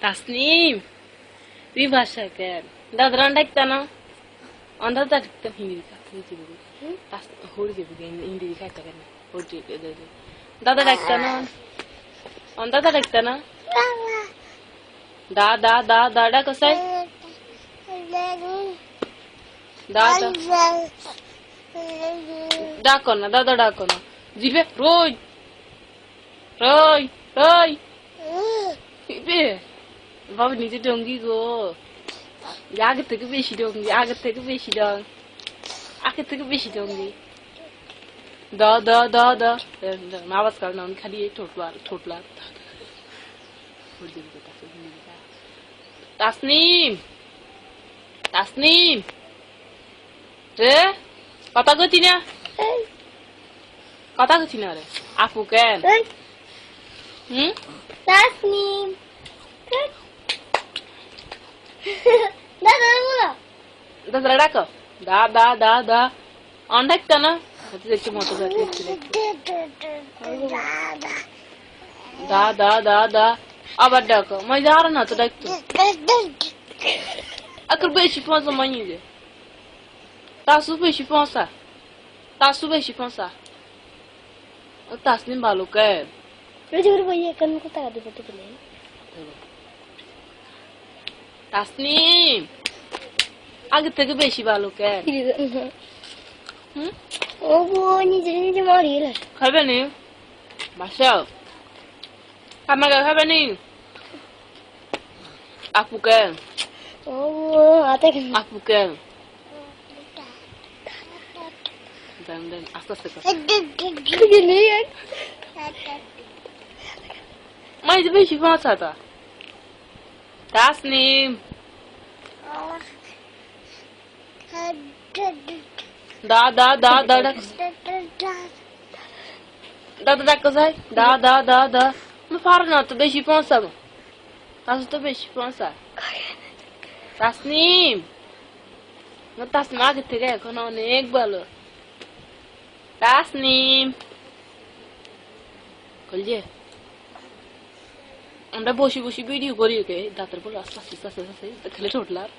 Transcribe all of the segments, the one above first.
তাসনিম তুই ভাষা কেন দাদারা ডাকতা না অন্ধার ডাকতাম হিন্দি হরি দেবো হিন্দি খাইতে কেন হরি দাদা ডাকতা না অন্ধার ডাকতা না দা দা দা দা ডাক সাই দা ডাকো না দাদা ডাকো না জিবে রই রই রই বাবা নিজে ডঙ্গি গো আগের থেকে বেশি ডঙ্গি আগের থেকে বেশি ডং আগের থেকে বেশি ডঙ্গি দ দ দ দ আওয়াজ কারণ আমি খালি ঠোঁটলা তাসনিম তাসনিম রে কথা কইছি না কথা কইছি না রে আপু কেন তাসনিম দাদা বলো দাদা ডাকো দা দা দা দা অন ডাকতা না দেখছি মতো দা দা দা দা আবার ডাকো মই যার না তো ডাকতো আকর বেশি পয়সা মানি দে তাসু বেশি পয়সা ও তাসনিম ভালো কেন রোজগার ভাইয়া কেন কথা দিতে বলে তাসনিম আগে থেকে বেশি ভালো কেন ও নিজে নিজে মারিয়ে খাবে নি বাসাও আমাকে খাবে নি আপু কেন ও আতে আপু কেন দেন আস্তে আস্তে মাই বেশি পৌঁছাতা তাসনিম দা দা দা দা দাদা ডাকো যাই দা দা দা দা আমি পারো না তো বেশি পৌঁছাবো তাসু তো বেশি পৌঁছা তাসনিম তাসনিম আগের থেকে এখন অনেক ভালো তাসনিম কলজে আমরা বসে বসে ভিডিও করি ওকে দাঁতের পর আস্তে আস্তে আস্তে আস্তে খেলে ঠোঁটলার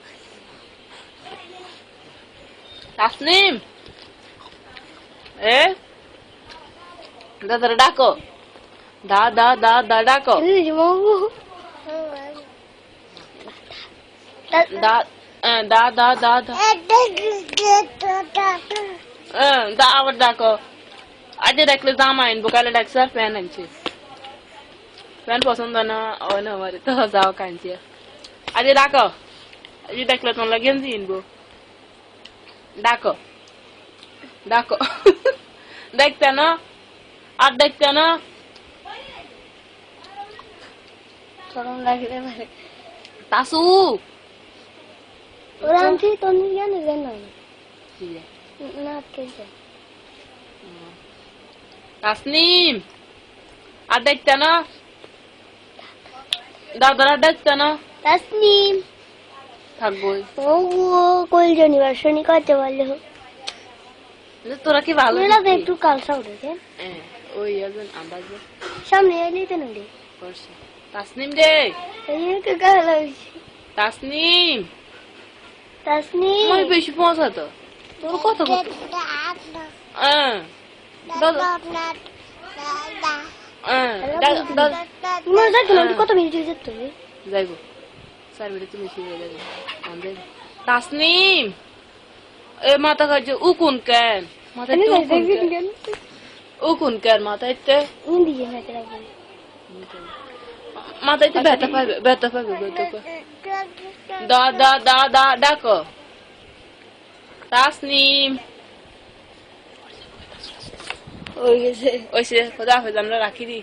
তাসনিম এ দাদারা ডাকো দা দা দা দা ডাকো দা দা দা দা দা আবার ডাকো আজ দেখলে জামা আনবো কালে ডাকছে আর প্যান আনছে প্যান পছন্দ না ওই না আমার তো যাও কানছি আজ ডাকো আজ দেখলে তোমরা গেঞ্জি আনবো ডাকো ডাকো দেখতে না আর দেখতে না চরম লাগে রে তাসু ওরা আনছি তো জানি না না কে তাসনিম আর দেখতে না দাদারা দেখতে না তাসনিম থাকবো ও কল জানিবার শনি করতে পারলে তোরা কি ভালো লাগে একটু কালসা উঠেছে ওই একজন আন্দাজ সামনে এলেই তো নড়ে করছে তাসনিম রে এই তো গাল লাগছে তাসনিম তাসনিম মই বেশি পৌঁছাতো তোর কত কত কত মিনিট যেত যাইব 4 মিনিট বেশি হয়ে যাবে তাসনিম এ মাথা কাজ উকুন কেন মাথা উকুন কেন মাথাইতে মাথাইতে ব্যথা পাবে ব্যথা পাবে দা দা দা দা ডাকো তাসনিম ওই গেছে খোদা হাফেজ আমরা রাখি দি